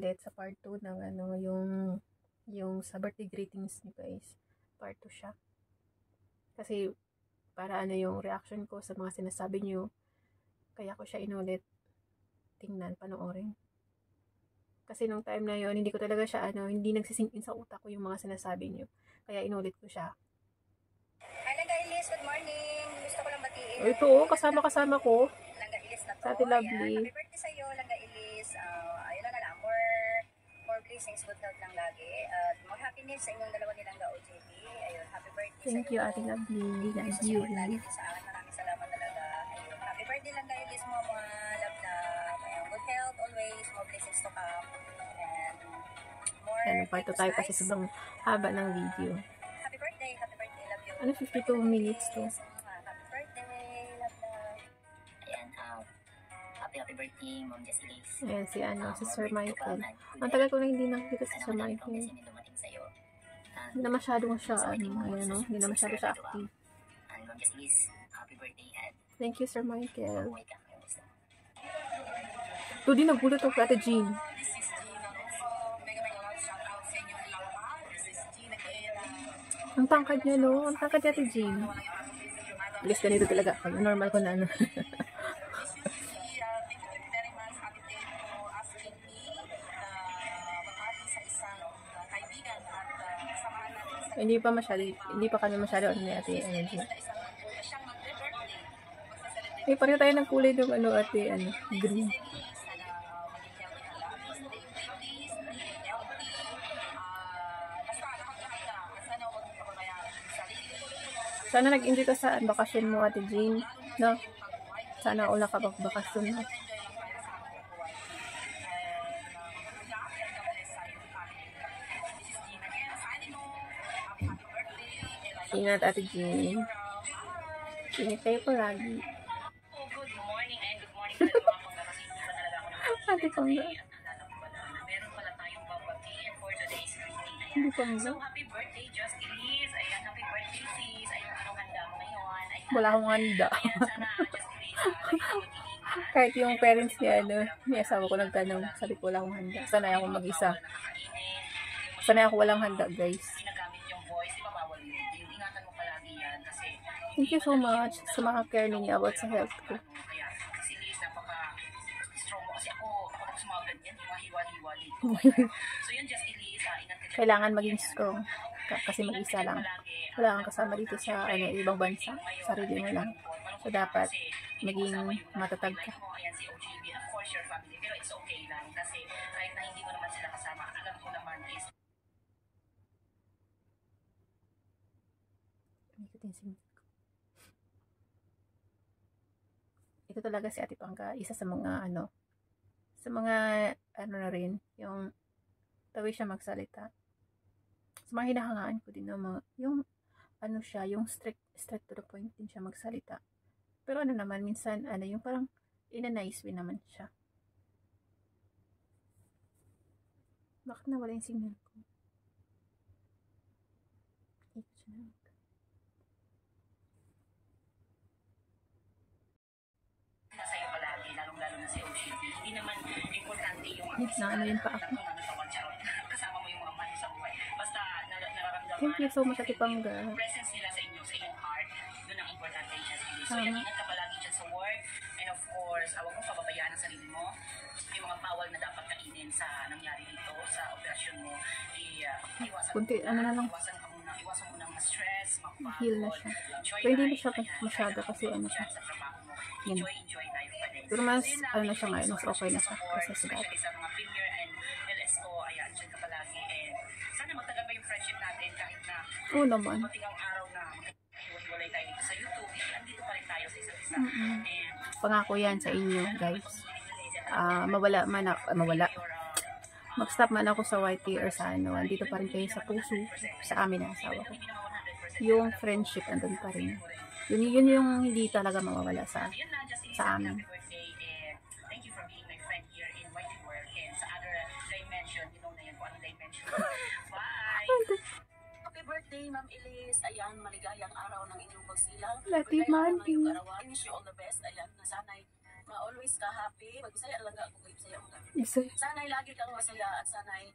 ulit sa part 2 ng ano, yung sa birthday greetings niyo guys. Part 2 siya. Kasi para ano yung reaction ko sa mga sinasabi niyo. Kaya ko siya inulit. Tingnan, panoorin. Kasi nung time na yon hindi ko talaga siya ano, hindi nagsisink in sa utak ko yung mga sinasabi niyo. Kaya inulit ko siya. Hi Langga Ilis, good morning. Gusto ko lang batiin. Ito, kasama ko. Langga Ilis na to. Sa Ate Lovely. Happy birthday sa iyo, Langga Ilis. Ayun na lang, more blessings, good health lang lagi. More happiness sa inyong dalawa nilang OJT. Ayun, happy birthday Thank sa you, iyo. Ate Lovely. Thank you. you. Lagi din sa akin. Maraming salamat talaga. Ayun, happy birthday Langga Ilis mo, mga love. Ayun, good health always, more blessings to come. And more. Ano, part 2 tayo kasi sobrang haba ng video. Happy birthday, love you. Ano, 52 minutes to. Happy birthday, love. Ayan, happy birthday, Ma'am Jessilis. Ayan, si Sir Michael. Ang tagal ko na hindi nakikita si Sir Michael. Hindi na masyado siya, hindi na masyado siya active. Ma'am Jessilis, happy birthday at thank you, Sir Michael. Ito din nagulat ako kay Ate Jean. Ang tangkad niya, no? Ang tangkad niya, Ate Jean. Bilis ganito talaga. Pag normal ko na, ano. Hindi pa kami masyado ano ni Ate Energy. Pareho tayo ng kulay ng ano, Ate, green. Sana nag-enjoy ka sa bakasyon mo, Ate Jean, no? Sana all nakapag-bakasyon mo. Ingat, Ate Jean. Ingat kayo palagi. good morning and good morning sa mga pangga kasi hindi pa talaga ako nakakita. Ate Pangga. Meron pala tayong babatiin for today's greeting. Hindi Pangga. So, happy birthday, Justin Liz. Ayan, happy birthday, sis. Ayan, anong handa mo ngayon? Ayan, wala akong handa. Ayan, sana, Justin Liz, lagi mo tinitingan. Kahit yung parents niya, may asawa ko nagtanong, sabi ko wala akong handa. Sanay ako mag-isa. Sanay ako walang handa, guys. Ginagamit yung voice, di ba bawal yun? Ingatan mo palagi yan kasi thank you so much sa mga care ninyo about sa health ko. kaya si Liz napaka-strong mo kasi ako sa mga ganyan, hiwa-hiwali. So yun, Justin Liz, ingat ka. Kailangan maging strong kasi mag-isa lang. Wala kang kasama dito sa ibang bansa. Sarili mo lang. So dapat maging matatag ka. Ayan si OJB, of course your family, pero it's okay lang kasi kahit na hindi mo naman sila kasama, alam ko naman is ito talaga si Ate Pangga, isa sa mga na rin, yung tawi siya magsalita. Sa mga hinahangaan ko din yung siya, yung straight to the point din siya magsalita. Pero naman, minsan, yung parang in a nice way naman siya. Bakit nawala yung signal ko? sa'yo palagi, lalong-lalo na si OJB. Hindi naman importante yung yun pa ako. kasama mo yung mga mahal sa buhay. Basta nararamdaman. Thank you so much, Ate Pangga. Presence nila sa inyo, sa iyong heart, yun ang importante dyan. So, ingat ka palagi dyan sa work. And of course, huwag mong pababayaan ang sarili mo. Yung mga bawal na dapat kainin sa nangyari dito, sa operasyon mo, iwasan kunti, mo na lang. Iwasan mo ng stress, heal na siya. Pero hindi na siya masyado kasi siya. Yan. Enjoy life pa din. Pero mas, na siya ngayon, mas okay na siya kasi sa dati. Sa mga premier and LSO, ayan, dyan ka palagi. And sana magtagal pa yung friendship natin kahit na oo naman. mating ang araw na maghiwalay tayo dito sa YouTube. Andito pa rin tayo sa isa't isa. Pangako yan sa inyo, guys. Mawala. Mag-stop man ako sa YT or sa andito pa rin kayo sa puso, sa amin ang asawa ko. Yung friendship, andun pa rin. Yun yung hindi talaga mawawala sa amin. Thank you for being my friend here in YT World and sa other dimension, you know na yan kung ano dimension. Bye! Happy birthday, Ma'am Elise. Ayan, maligayang araw ng inyong pagsilang. Happy birthday. Wish you all the best. Ayan, nasanay always ka happy. Magbisaya lang ako kay Bisaya mo. Isa. Sana'y lagi kang masaya at sana'y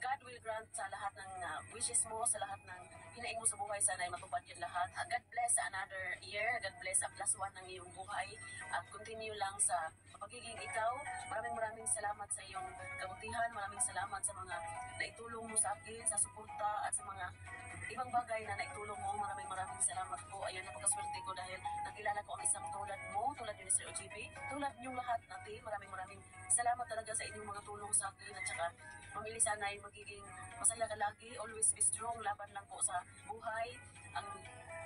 God will grant sa lahat ng wishes mo, sa lahat ng hinaing mo sa buhay, sana'y matupad yun lahat. God bless another year, God bless ang +1 ng iyong buhay at continue lang sa pagiging ikaw. Maraming salamat sa iyong kabutihan, maraming salamat sa mga naitulong mo sa akin, sa suporta at sa mga ibang bagay na naitulong mo. Maraming salamat po. Ayan, napakaswerte ko dahil nakilala ko ang isang tulad mo, tulad yun ni Sir OGB, tulad niyong lahat natin. Maraming salamat talaga sa inyong mga tulong sa akin at saka mamili sana ay magiging masaya ka lagi. Always be strong, laban lang po sa buhay. Ang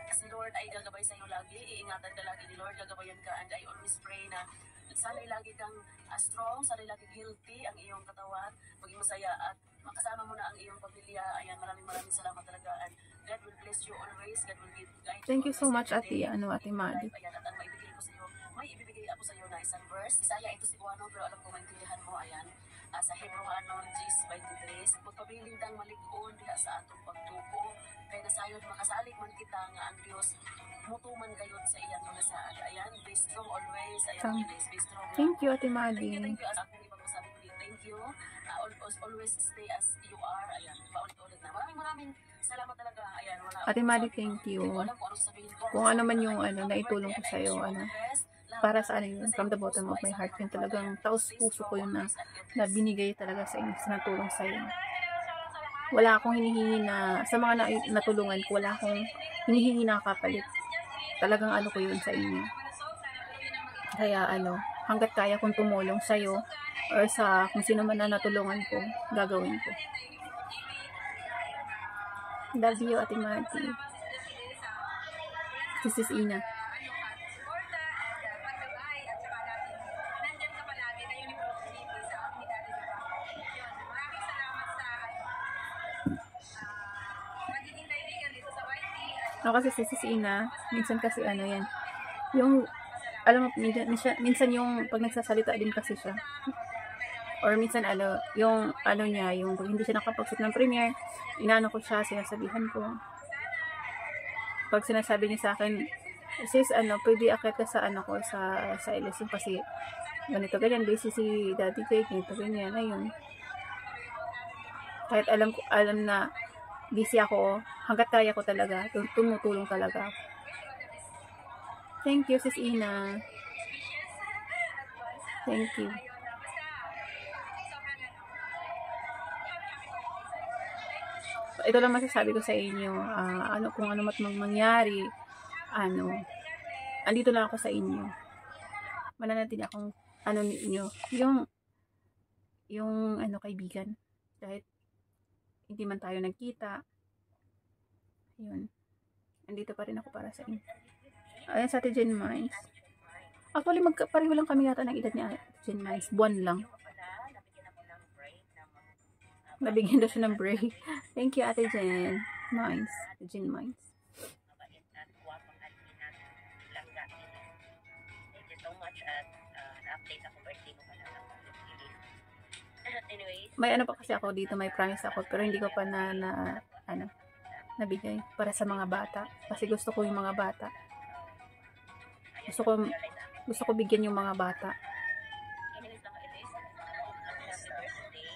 si Lord ay gagabay sa iyo lagi. Iingatan ka lagi ni Lord, gagabayan ka, and I always pray na sana'y lagi kang strong, sana'y lagi healthy ang iyong katawan, maging masaya at makasama mo na ang iyong pamilya. Ayan, maraming salamat talaga, and God will bless you always. God will guide you. Thank you so much, Ate Madi. Ayan, at ang maibigay ko sa iyo, may ibibigay ako sa iyo na isang verse. Isaya ito si Buano, pero alam ko maintindihan mo. Ayan, sa Hebrew 10:23, magpabiling tang malig-on diha sa atong pagtuko, kay nasayod makasalig man kita nga ang Dios mutuman kayod sa iyang mga saad. Ayan, be strong always. Ayan, be strong. Thank you, Ate Madi. Thank you. As akong ibang masabi ko, thank you. Always stay as you are. Ayan, paulit-ulit na. Maraming salamat talaga. Ayan, wala. Ate Madi, thank you. Kung ano man yung naitulong ko sa iyo, para sa yun, from the bottom of my heart, yun talagang taos puso ko yun na binigay talaga sa inyo, sa natulong sa iyo. Wala akong hinihingi na, sa mga natulungan ko, wala akong hinihingi na kapalit. Talagang ko yun sa inyo. Kaya hanggat kaya kong tumulong sa iyo, or sa kung sino man na natulungan ko, gagawin ko. Love you, Ate Mati. This is Ina. Kasi si Ina, minsan kasi yan, yung, alam mo, minsan yung pag nagsasalita din kasi siya, or minsan yung niya, yung pag hindi siya nakapagsit ng premiere, inaano ko siya, sinasabihan ko, pag sinasabi niya sa akin, sis, pwede akit ka sa ko, sa LSM kasi ganito, ganyan, busy si Daddy Cake, ganito, ganyan, ayun. Kahit alam na busy ako, hanggat kaya ko talaga, tumutulong talaga. Thank you, Sis Ina. Thank you. Ito lang masasabi ko sa inyo, kung ano mat mangyari, andito lang ako sa inyo. Mananatili akong, ninyo, yung kaibigan. Kahit hindi man tayo nagkita, yun, andito pa rin ako para sa inyo. Ayan sa Ate Jen Mines. Actually, pareho lang kami yata ng edad ni Ate Jen Mines. Buwan lang. Nabigyan daw siya ng break. Thank you, Ate Jen Mines. Ate Jen Mines. Thank you so much at na-update ako birthday mo pala. Anyways, May pa kasi ako dito, may promise ako, pero hindi ko pa nabigay para sa mga bata. Kasi gusto ko yung mga bata. Gusto ko bigyan yung mga bata. anyways lang it is. Happy birthday.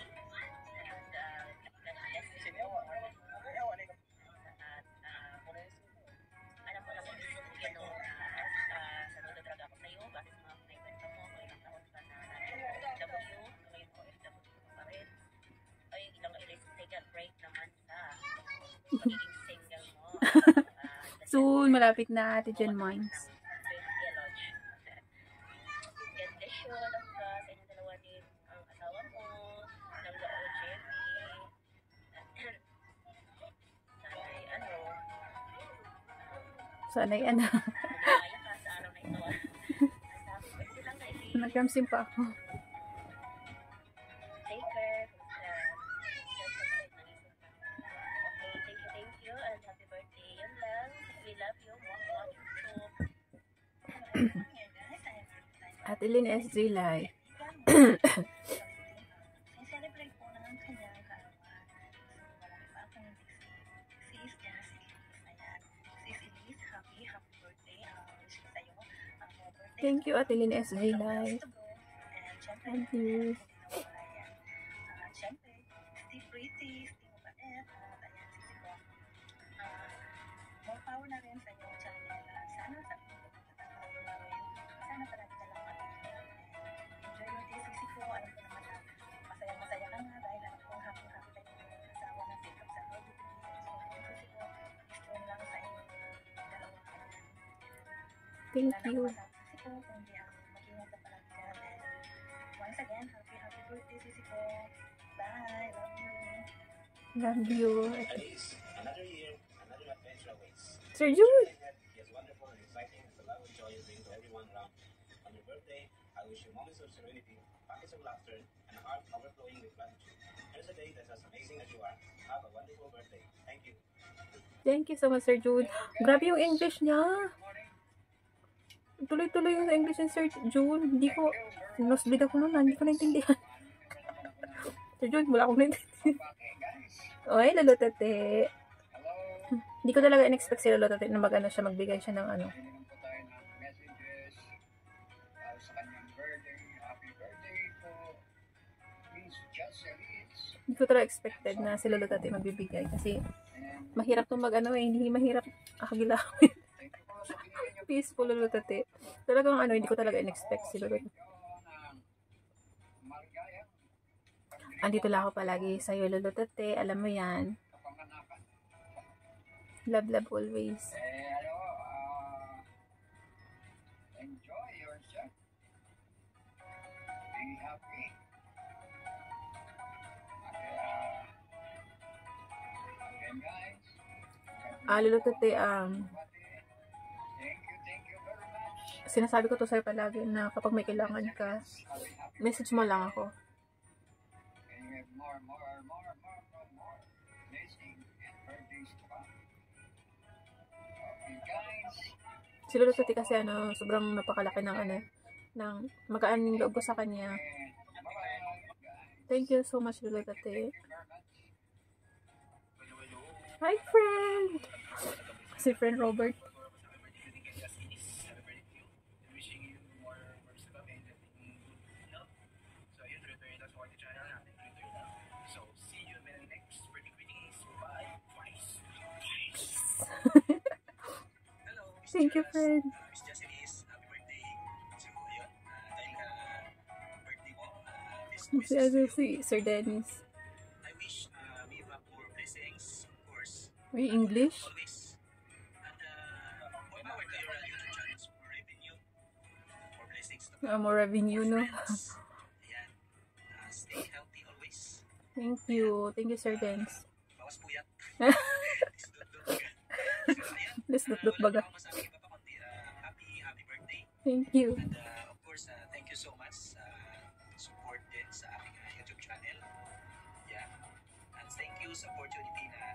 And alam mo naman yan o saludo talaga ako sa iyo kasi sa mga pinagkwento mo kung ilang taon ka na OFW, ngayon OFW pa rin. Ay, ilang take a break naman sa pagiging single mo. Soon, malapit na, Ate Jen Mines. Condition of ka sa inyong dalawa ni ang asawa mo, ng Sana'y kaya ka sa araw na ito. Sabi, pwede lang na nagkamsim pa ako. take care. Okay, thank you, and happy birthday. Yun lang. We love you. Mwah, chup. Ate Lynn SG Live. I-celebrate po na ang kanyang kaarawan. Marami pa akong sis Jas Elise. Ayan. Sis Elise, happy birthday. Wish ko sa'yo. Birthday Thank you, Ate Lynn SJ Live. Thank you. At syempre, stay pretty, stay mabait, at ayan, sisi ko. More power na rin sa inyong channel. Sana sa sana parati na lang enjoy your day, sisi ko. Alam ko naman na masaya-masaya ka nga dahil alam kong happy-happy kayo ng asawa ng sikap sa Lord. So, sisi ko, strong lang sa inyong dalawang anak. Thank you. Sisi ko, kundi ang mag-ingat na palagi dyan. And once again, happy birthday, sisi ko. Bye, love you. Love you. At least another year, another adventure awaits. Sir Jude. Yes, wonderful and exciting as the love and joy you bring to everyone around. On your birthday, I wish you moments of serenity, pockets of laughter, and a heart overflowing with gratitude. Here's a day that's as amazing as you are. Have a wonderful birthday. Thank you. Thank you so much, Sir Jude. Grabe yung English niya. Tuloy-tuloy yung English ni Sir Jude. Hindi ko, nosebleed ako nun, hindi ko naintindihan. Sir Jude, wala akong naintindihan. Oy, Lolo Tate. Hindi ko talaga in-expect si Lolo Tate na mag-ano siya, magbigay siya ng ano. Naman po tayo ng messages sa kanyang birthday. Happy birthday po, Miss Jocelyn. Hindi ko talaga expected na si Lolo Tate magbibigay kasi mahirap itong mag-ano eh, hindi mahirap akagilawin. Thank you po sa binigay niyo Peaceful, Lolo Tate. Talagang ano, hindi ko talaga in-expect si Lolo Tate. ng maligayang Andito lang ako palagi sa'yo, Lolo Tate. Alam mo yan. kapanganakan. Love, love always. Enjoy yourself. Be happy. Again guys. Lolo Tate, Thank you very much. sinasabi ko to sa'yo palagi na kapag may kailangan ka, Happy message mo lang ako. and you have more blessings and birthdays to come. Okay guys. Si Lolo Tate kasi ano, sobrang napakalaki ng ano, ng magaan yung loob ko sa kanya. Thank you so much, Lolo Tate. Hi, friend! Si friend Robert. Wishing you more works to come and everything good health. So yun, tuloy-tuloy lang sa ating channel natin. Tuloy-tuloy lang. So, see you in the next birthday greetings. Bye. Twice. Hello. Miss Thank you, Jess. friend. Miss Jessilis, happy birthday. So, ayun. Dahil birthday mo, Si Sir Dennis. I wish we have more blessings, of course. Uy, English? Always. And more power to your YouTube channels for revenue. More blessings to come. More revenue, no? Friends. Ayan. Stay healthy always. Thank you. Thank you, Sir Dennis. Bawas puyat. Disdot-dot. So, ayan. Let's dot baga. Wala akong masabi iba pa kundi happy birthday. Thank you. And of course, thank you so much sa support din sa aking YouTube channel. Yeah. And thank you sa opportunity na